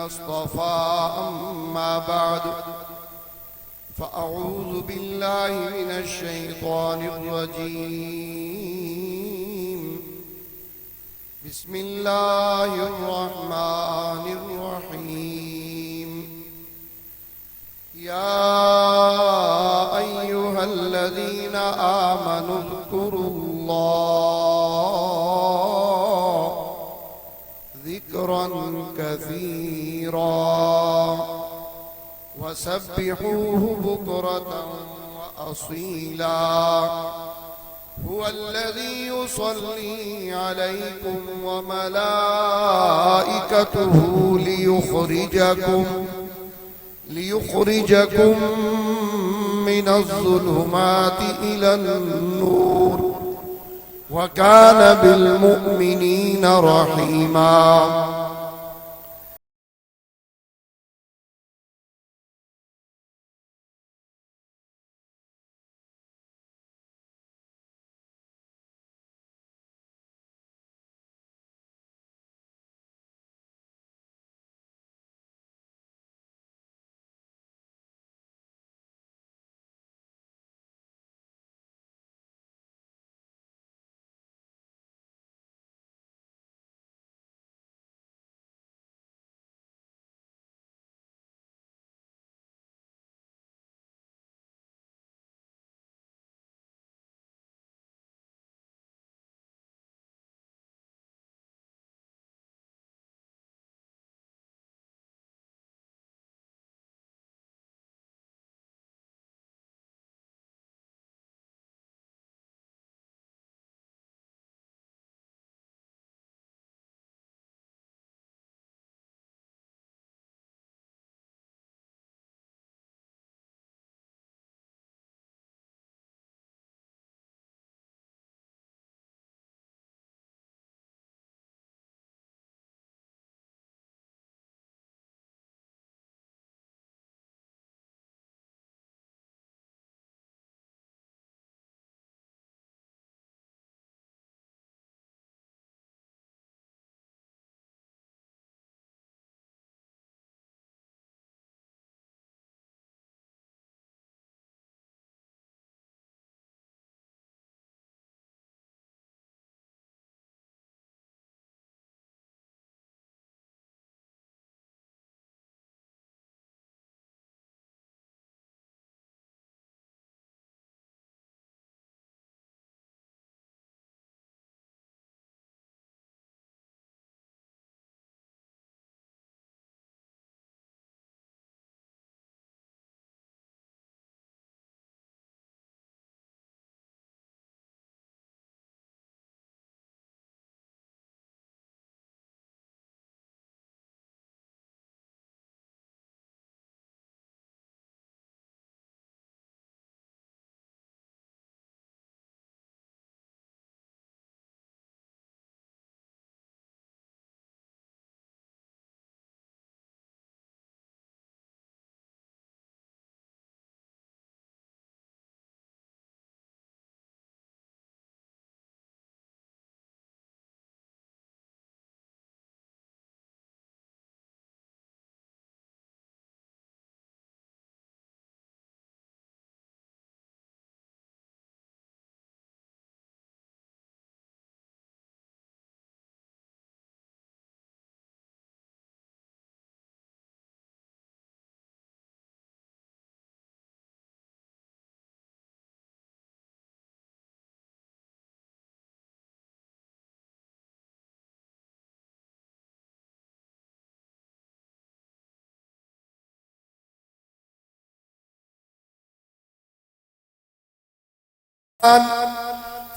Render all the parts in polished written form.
अस्तफ़ा अम्मा बाद फ़अऊज़ु बिल्लाहि मिनश शैतानिर रजीम बिस्मिल्लाहिर रहमानिर रहीम या अय्युहल्लज़ीना आमनु ज़कुरुल्लाह ज़िक्रन कसीरा वसब्बिहूहु बुक्रतन व असीला हुवल्लज़ी युसल्ली अलैकुम व मलाइकतुहु लियुखरिजकुम मिनज़्ज़ुलुमाति इलन्नूर व कान बिल्मुअ्मिनीना रहीमा।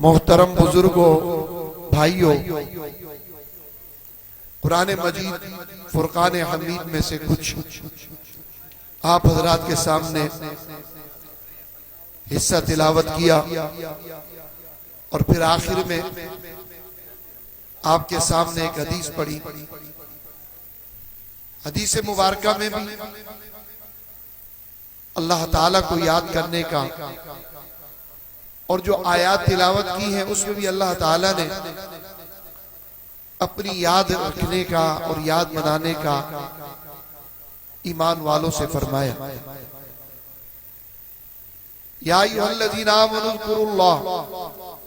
मोहतरम बुजुर्गों, भाइयों, कुरान मजीद फुरकान हमीद में से कुछ आप हजरात के सामने हिस्सा तिलावत किया और फिर आखिर में आपके सामने एक हदीस पढ़ी। हदीस मुबारका में भी अल्लाह ताला को याद करने का और जो आयात तिलावत की है उसमें भी अल्लाह ताला ने अपनी याद रखने का और याद मनाने का ईमान वालों से फरमाया, या अय्युहल्लज़ीना आमनू ज़कुरुल्लाह,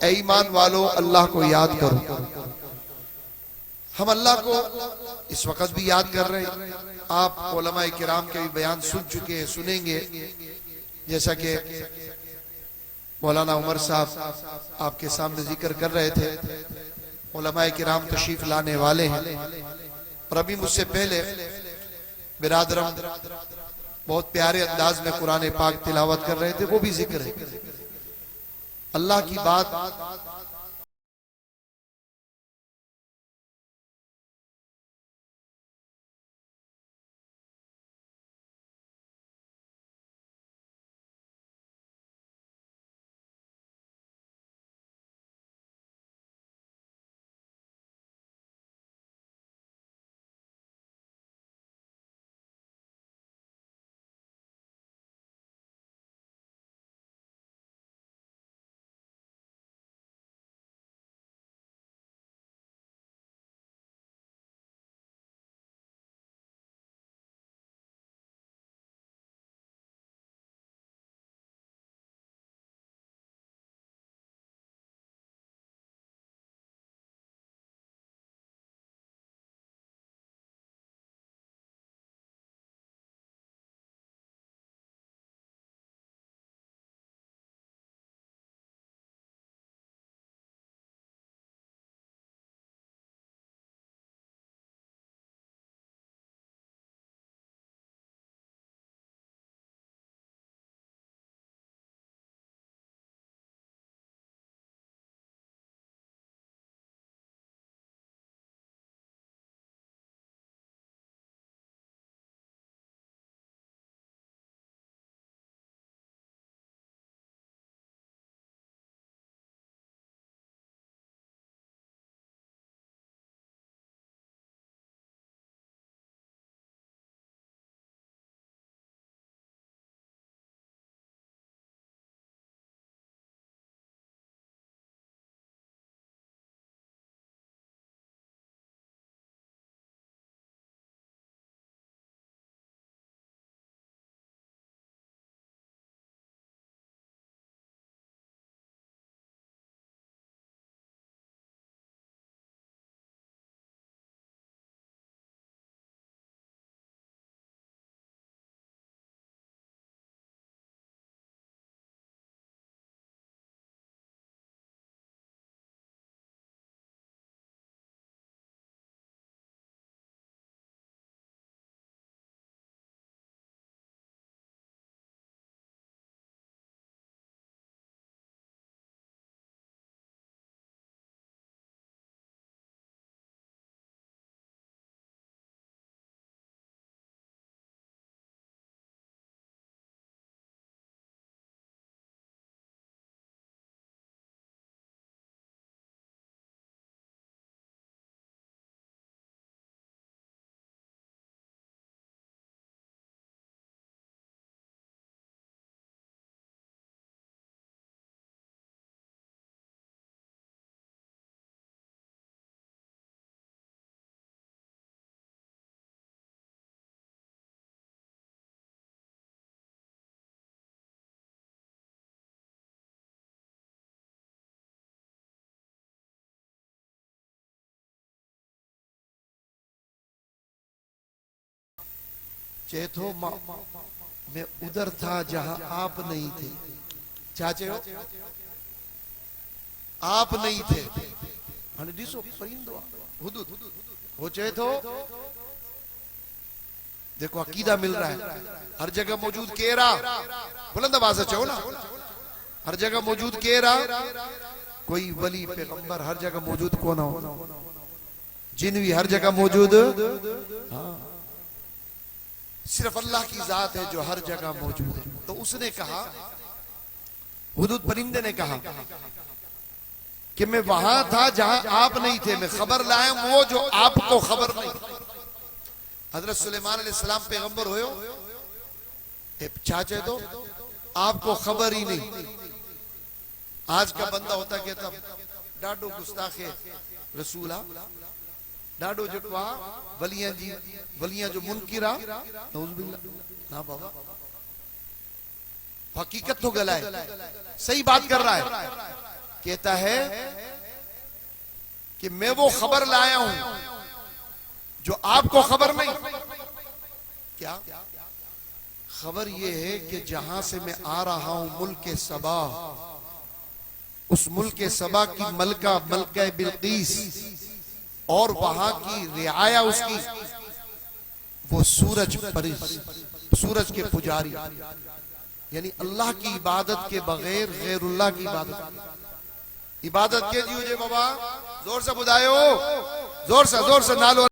ऐ ईमान वालों अल्लाह को याद करो। हम अल्लाह को इस वक्त भी याद कर रहे हैं। आप उलमाए किराम के भी बयान सुन चुके हैं, सुनेंगे। जैसा कि मौलाना उमर साहब आपके सामने जिक्र कर रहे थे, उलमाए किराम तशरीफ लाने वाले हैं। और अभी मुझसे पहले बिरादरम बहुत प्यारे अंदाज में कुरान पाक तिलावत कर रहे थे, वो भी जिक्र है। अल्लाह की बात चेतो मैं उधर था जहां आप नहीं थे। चाचे हो आप नहीं थे। અને દીસો પરિંદો हुदूद हो चेतो। देखो अकीदा मिल रहा है, हर जगह मौजूद केरा, बुलंद आवाज से चाहो ना, हर जगह मौजूद केरा। कोई वली पैगंबर हर जगह मौजूद कौन हो, जिन भी हर जगह मौजूद। हाँ, सिर्फ अल्लाह की जात है जो हर जगह मौजूद है। तो उसने कहा हुदूद परिंदे ने कहा कि मैं वहां था जहां आप नहीं थे, मैं खबर लाया वो जो आपको खबर नहीं। हजरत सुलेमान अलैहिस्सलाम पैगंबर हुए हो, चाचे तो आपको खबर ही नहीं। आज का बंदा होता कहता डाडो गुस्ताखे रसूला, डाडो जटवा वलियां जी, वलियां जो मुनकिरा नऊज़ुबिल्लाह ना बाबा। हकीकत तो गला है, सही बात कर रहा है। कहता है कि मैं वो खबर लाया हूं जो आपको खबर नहीं। क्या खबर यह है कि जहां से मैं आ रहा हूं मुल्क सबा, उस मुल्क सबा की मलका मलका बिल्कीस और वहां की रियाया उसकी वो सूरज सूरज के पुजारी, यानी अल्लाह की इबादत के बगैर गैरुल्लाह की इबादत के जी बाबा। जोर से बुधायो, जोर से नालो।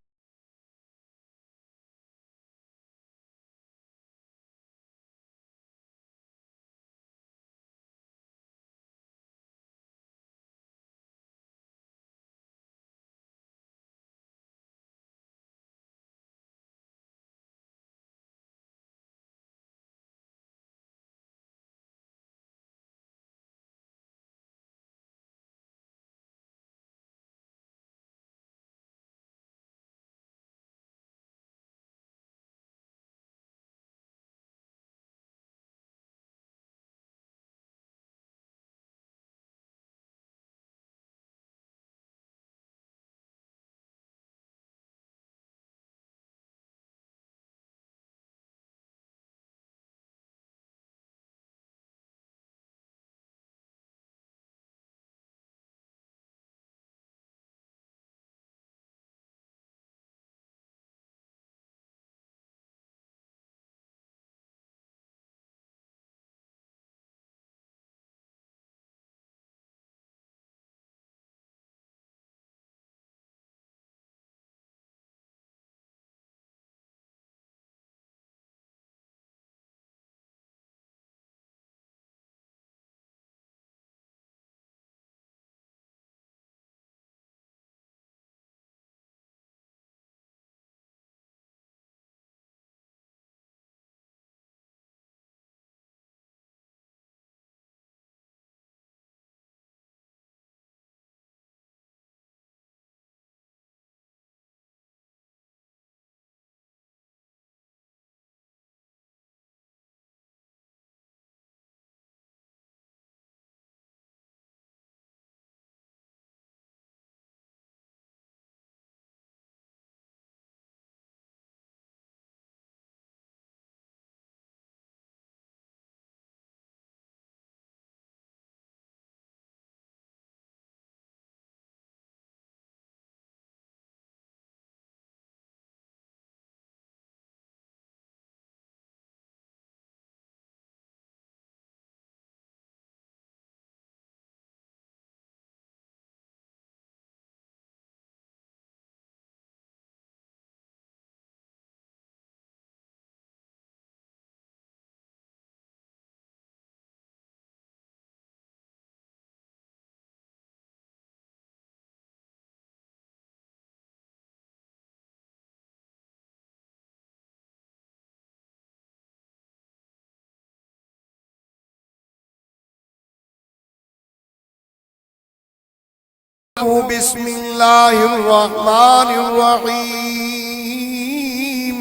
बिस्मिल्लाहिर्रहमानिर्रहीम।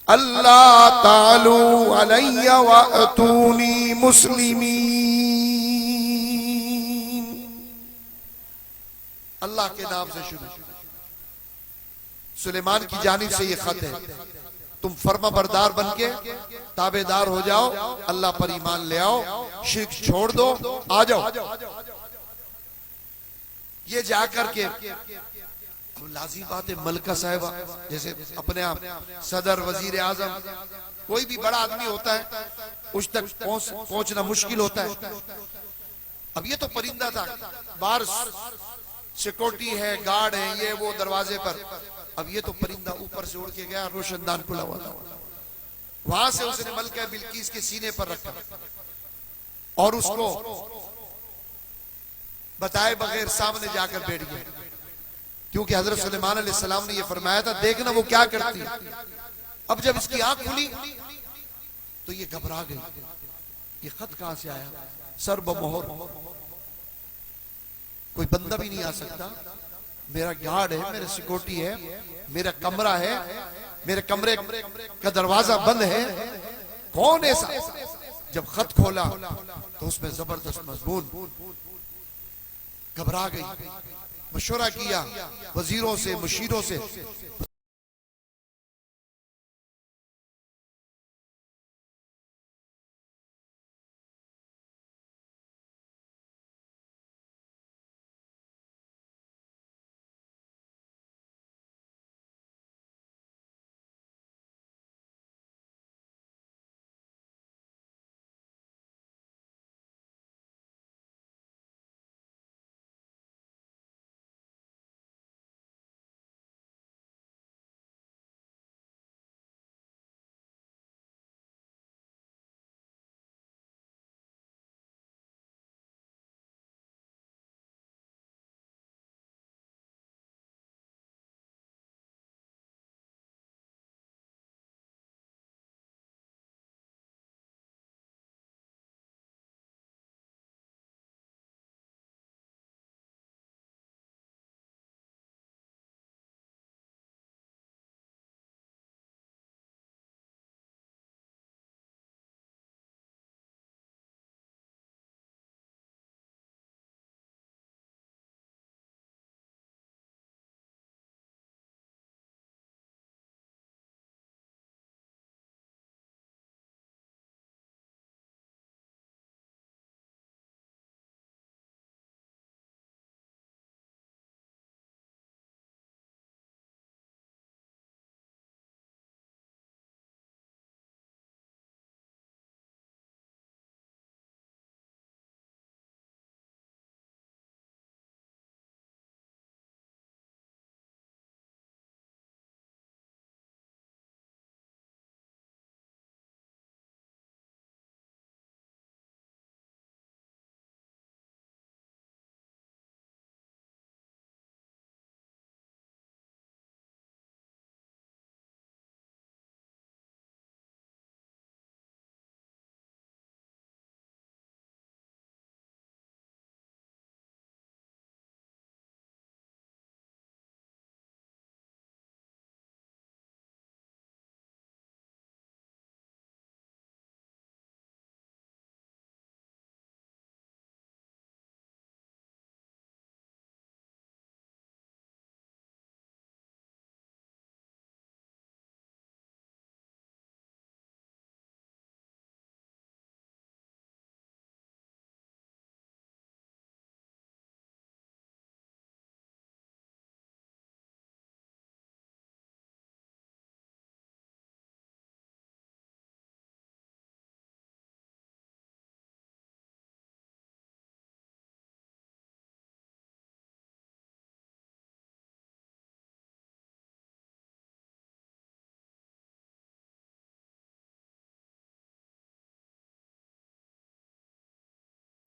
अल्लाह तालू अलैया वअतूनी मुस्लिमीन। अल्लाह के नाम से शुरू। सुलेमान की जानिब से ये खत है, तुम फर्मा बरदार बन के ताबेदार हो जाओ, अल्लाह पर ईमान ले आओ, शिर्क छोड़ दो, आ जाओ। ये जाकर के अब लाजिम बात है, मलका साहिबा जैसे अपने आप सदर वजीर आजम कोई भी बड़ा आदमी होता है उस तक पहुंचना मुश्किल होता है। अब ये तो परिंदा था, बाहर सिक्योरिटी है, गार्ड है, ये वो दरवाजे पर। अब ये तो परिंदा ऊपर से उड़ के गया, रोशनदान खुला हुआ था, वहां से उसने मलका बिल्कीस के सीने पर रखा और उसको बताए बगैर सामने जाकर बैठ गया, क्योंकि हजरत सुलेमान अलैहिस्सलाम ने यह फरमाया था, देखना वो क्या करती है। अब जब इसकी आंख खुली तो ये घबरा गई, ये खत कहां से आया, सर बमोहर, कोई बंदा भी नहीं आ सकता, मेरा गार्ड है, मेरा सिक्योरिटी है, मेरा कमरा है, मेरे कमरे का दरवाजा बंद है, कौन ऐसा। जब खत खोला तो उसमें जबरदस्त मजमून, घबरा गई, मशवरा किया वजीरों से, मुशीरों से,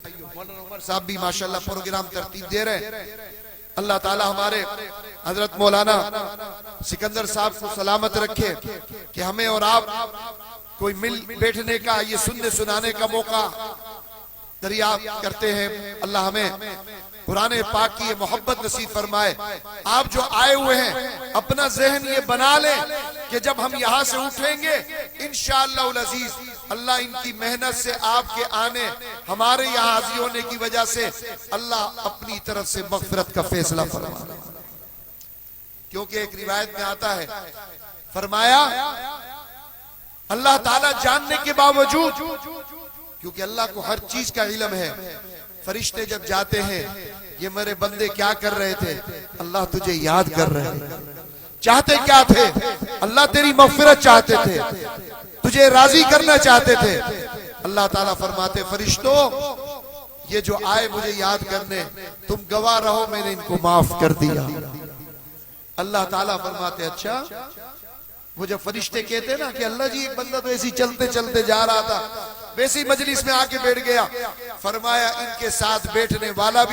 उमर साहब भी माशाल्लाह प्रोग्राम तरतीब दे रहे हैं। अल्लाह ताला हमारे हजरत मौलाना सिकंदर साहब को सलामत रखे कि हमें और आप कोई मिल बैठने का, ये सुनने सुनाने का मौका दरियाफ्त करते हैं। अल्लाह हमें कुरान पाक की ये मोहब्बत नसीब फरमाए। आप जो आए हुए हैं अपना जहन ये बना लें कि जब हम यहाँ से उठेंगे इंशाअल्लाह उल अजीज, अल्लाह इनकी मेहनत से आपके आने, हमारे यहाँ हाजिर होने की वजह से अल्लाह अपनी तरफ से मगफिरत का फैसला फरमा। क्योंकि एक रिवायत में आता है, फरमाया अल्लाह ताला जानने के बावजूद, क्योंकि अल्लाह को हर चीज का इल्म है, फरिश्ते जब जाते हैं, ये मेरे बंदे क्या कर रहे थे, अल्लाह तुझे याद कर रहे हैं। चाहते क्या थे, अल्लाह तेरी मगफिरत चाहते थे, तुझे राजी करना चाहते थे। अल्लाह ताला फरमाते, फरिश्तों ये जो आए मुझे याद करने, तुम गवाह रहो मैंने इनको माफ कर दिया। अल्लाह ताला फरमाते, अच्छा वो जब फरिश्ते कहते ना कि अल्लाह जी एक बंदा तो ऐसी चलते चलते जा रहा था, वैसी मजलिस में आके बैठ गया। फरमाया इनके साथ बैठने वाला भी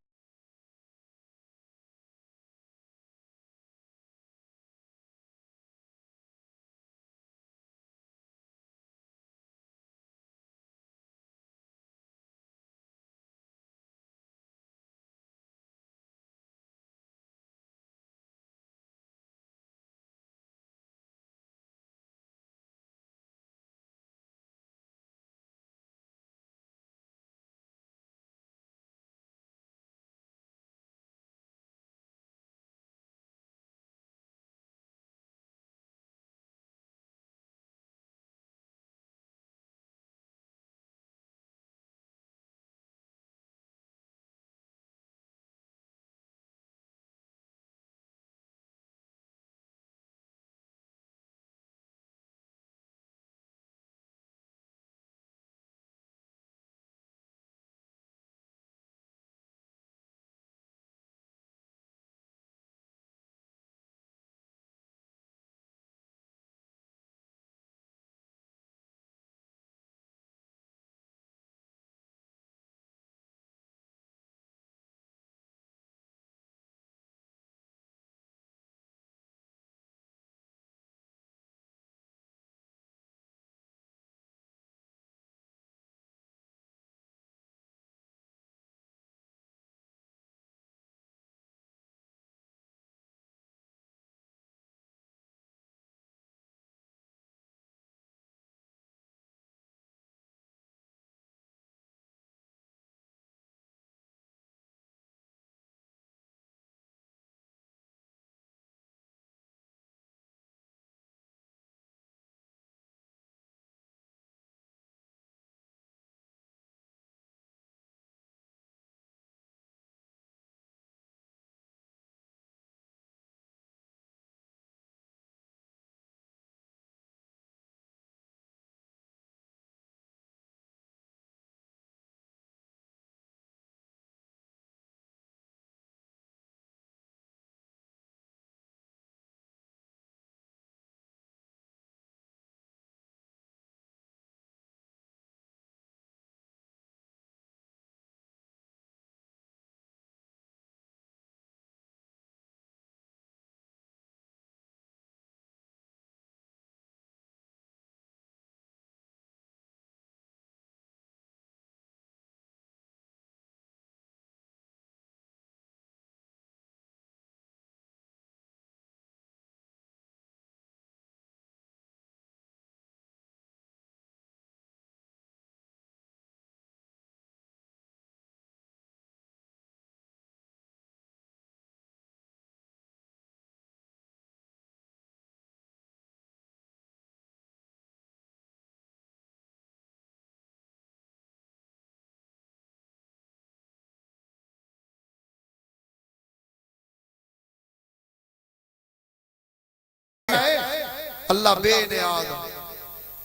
अल्लाह बेनियाज।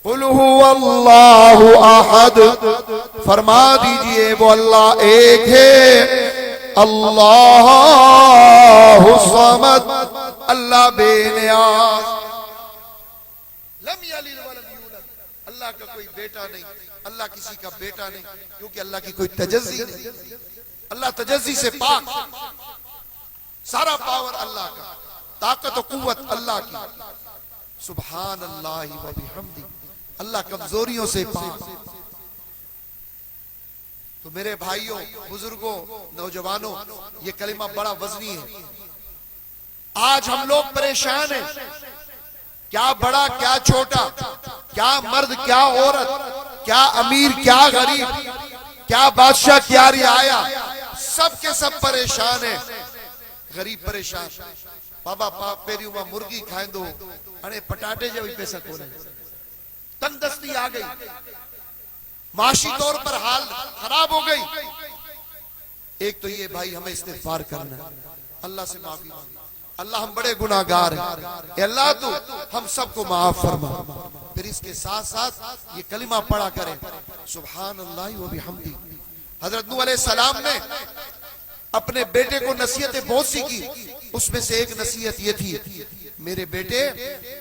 कुल हुवल्लाहु अहद, फरमा दीजिए वो अल्लाह एक है। अल्लाहु समद, अल्लाह बेनियाज। लम यलिद वलम यूलद, अल्लाह का कोई बेटा नहीं, अल्लाह किसी का बेटा नहीं, क्योंकि अल्लाह की कोई तजस्सी नहीं। अल्लाह तजस्सी से पाक, सारा पावर अल्लाह का, ताकत और कुव्वत अल्लाह की। सुभान अल्लाह व बिहम्दी, अल्लाह कमजोरियों से पाक। तो मेरे भाइयों, बुजुर्गों, नौजवानों, ये कलिमा बड़ा वजनी है। आज हम लोग परेशान हैं, क्या बड़ा क्या छोटा, क्या मर्द क्या औरत, क्या अमीर क्या गरीब, क्या बादशाह क्या रियाया, सब के सब परेशान है। गरीब परेशान, बाबा पेरी उमा मुर्गी खाए दो, अरे पटाटे जो भी पैसा कोने, तंदस्ती आ गई, माशी तौर पर हाल खराब हो गई। एक तो ये भाई हमें इस्तिग़फ़ार करना है, अल्लाह से माफी मांगी। अल्लाह हम बड़े गुनाहगार हैं, अल्लाह तो हम सबको माफ फरमा। फिर इसके साथ साथ ये कलिमा पढ़ा करें, सुभान अल्लाह व बिहम्दी। हजरत नूह अलैहिस्सलाम ने अपने बेटे को नसीहतें बहुत सी की, उसमें से एक नसीहत ये थी, मेरे बेटे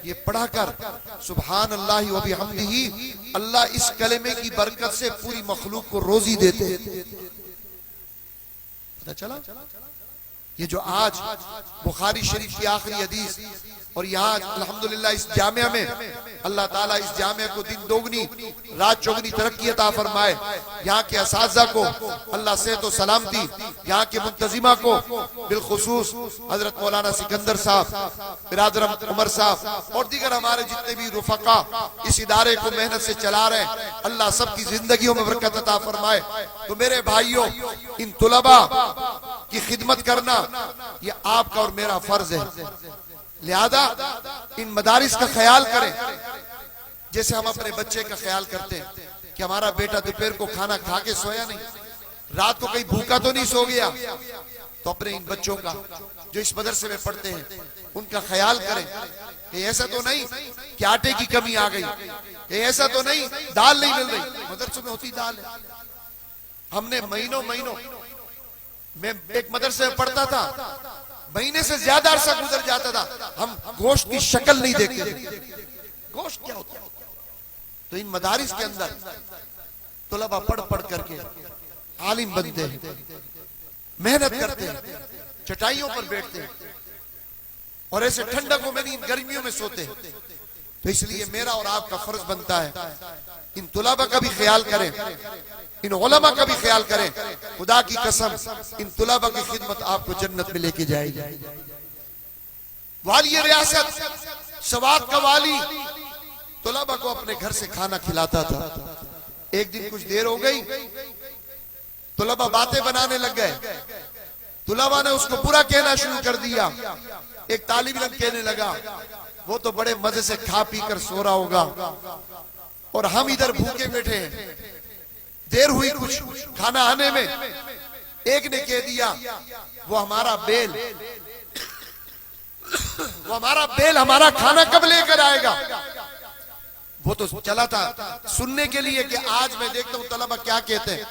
ये पढ़ा कर सुभान अल्लाह व बिहम्दिही, अल्लाह इस कलेमे की बरकत से पूरी मखलूक को रोजी देते। पता चला? ये जो आज बुखारी शरीफ की आखिरी हदीस, और यहाँ अल्हम्दुलिल्लाह इस जामिया में अल्लाह ताला इस जामिया को दिन दोगुनी रात चौगुनी तरक्की अता फरमाए। यहाँ के असातिज़ा को अल्लाह सेहत व सलामती, यहाँ के मुंतजिमा को बिलखुसूस हजरत मौलाना सिकंदर साहब, बिरादर उमर साहब और दीगर हमारे जितने भी रुफका इस इदारे को मेहनत से चला रहे हैं, अल्लाह सबकी जिंदगियों में बरकत अता फरमाए। तो मेरे भाइयों, इन तुलबा की खिदमत करना ये आपका और मेरा फर्ज है। लिहाजा इन मदारिस का ख्याल करें, जैसे हम अपने बच्चे का ख्याल करते हैं कि हमारा बेटा दोपहर को खाना खा के सोया नहीं, रात को कहीं भूखा तो नहीं सो गया। तो अपने इन बच्चों का जो इस मदरसे में पढ़ते हैं उनका ख्याल करें कि ऐसा तो नहीं कि आटे की कमी आ गई, ऐसा तो नहीं दाल नहीं मिल रही। मदरसों में होती दाल है। हमने महीनों मैं एक मदरसे में पढ़ता था, महीने से ज्यादा अरसा गुजर जाता था, हम गोश्त की शक्ल नहीं देखते थे। गोश्त क्या होता है? तो इन मदारिस के अंदर तुलबा पढ़ पढ़ करके आलिम बनते हैं, मेहनत करते हैं, चटाइयों पर बैठते हैं और ऐसे ठंडकों में नहीं, गर्मियों में सोते हैं। तो इसलिए मेरा और आपका फर्ज बनता है इन तुलबा का भी ख्याल करें, इन उलमा का भी ख्याल करें। खुदा की कसम, इन तुलबा की खिदमत आपको जन्नत में लेके जाएगी। वाली रियासत सवात का वाली तुलबा को अपने घर से खाना खिलाता था। एक दिन कुछ देर हो गई, तुलबा बातें बनाने लग गए। तुलबा ने उसको बुरा कहना शुरू कर दिया। एक तालिब इल्म कहने लगा, वो तो बड़े मजे से खा पी कर सो रहा होगा और हम इधर भूखे बैठे हैं। देर हुई कुछ खाना आने में। एक ने कह दिया, वो हमारा बेल हमारा खाना कब लेकर आएगा। वो तो चला था सुनने के लिए कि आज मैं देखता हूं तलबा क्या कहते हैं।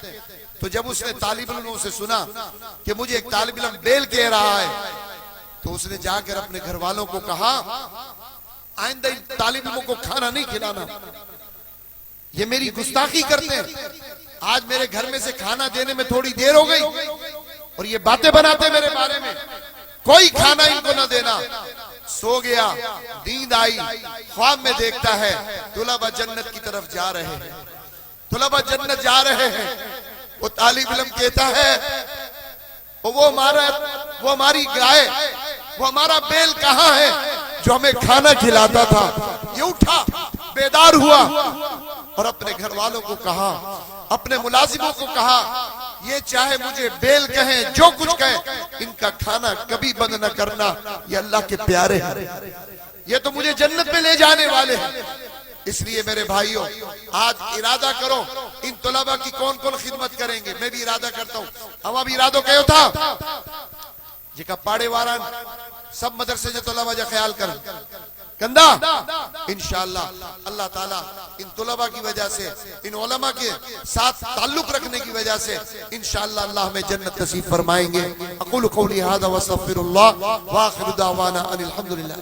तो जब उसने तालिब इल्मों से सुना कि मुझे एक तालिब इल्म बेल कह रहा है, तो उसने जाकर अपने घर वालों को कहा, आइंदा तालिब इल्मों को खाना नहीं खिलाना, ये मेरी गुस्ताखी करते हैं। आज मेरे घर में से खाना देने में थोड़ी देर हो गई और ये बातें बनाते मेरे बारे में, कोई खाना इनको न देना। सो गया, नींद आई, ख्वाब में देखता है तुलबा जन्नत की तरफ जा रहे हैं, तुलबा जन्नत जा रहे हैं। वो तालिब इल्म कहता है, वो हमारी गाय, वो हमारा बेल कहाँ है जो हमें खाना खिलाता था। ये उठा, बेदार हुआ और अपने घर वालों को कहा, अपने मुलाजिमों को कहा, ये चाहे मुझे बेल कहें, जो कुछ कहें, इनका खाना कभी बंद न करना। ये अल्लाह के प्यारे हैं, ये तो मुझे जन्नत में ले जाने वाले हैं। इसलिए मेरे भाइयों, आज इरादा करो इन तुलबा की कौन कौन खिदमत करेंगे। मैं भी इरादा करता हूँ, हम अब इरादो कहो था जेका पाड़े वारा सब मदरसे जो तुलबा जो ख्याल कर कंदा, इंशाअल्लाह अल्लाह ताला इन तुलबा की वजह से, इन उलमा के साथ ताल्लुक रखने की वजह से इंशाअल्लाह अल्लाह हमें जन्नत नसीब फरमाएंगे। अक़ूलु क़ौली हाज़ा व अस्तग़फ़िरुल्लाह व आख़िरु दावाना अनिल हम्दुलिल्लाह।